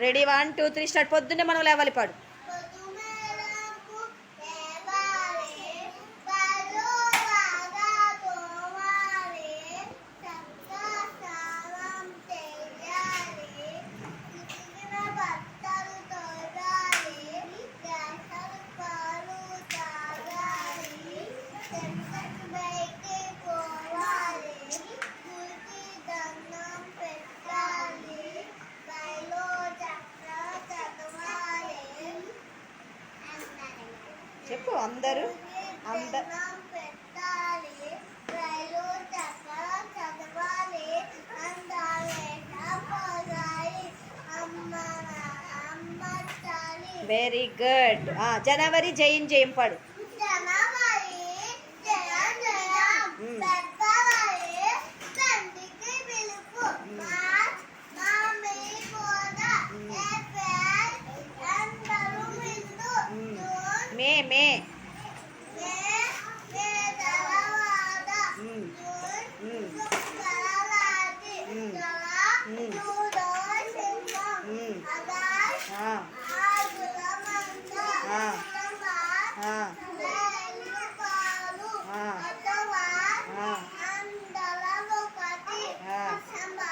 Ready 1 2 3 start. పొద్దున్నే మనం లేవాలి పాడు. చెప్పు అందరూ వెరీ గుడ్. జనవరి జైన్ జయం పాడు. మే మే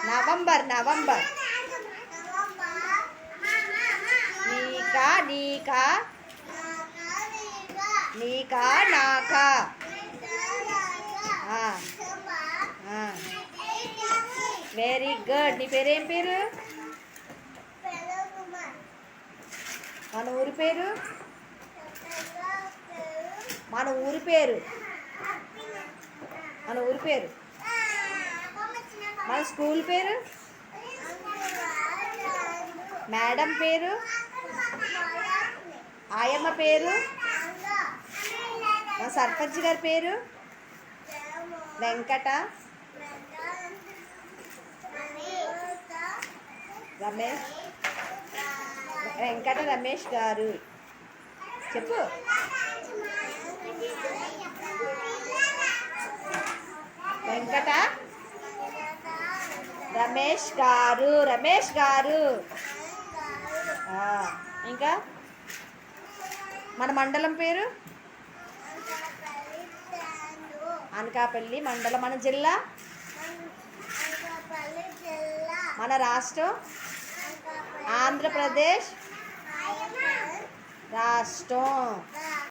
నవంబర్ నవంబర్. నీకా నీకా నీకా నాకా. Very good. నీ పేరేం పేరు? మన ఊరి పేరు? మన ఊరి పేరు? మన ఊరి పేరు? మన స్కూల్ పేరు? మేడం పేరు? ఆయమ్మ పేరు? మన సర్పంచ్ గారి పేరు? వెంకట రమేష్. వెంకట రమేష్ గారు. చెప్పు. వెంకట రమేష్ గారు. రమేష్ గారు. ఇంకా మన మండలం పేరు? అనకాపల్లి మండలం. మన జిల్లా? మన రాష్ట్రం? ఆంధ్రప్రదేశ్ రాష్ట్రం.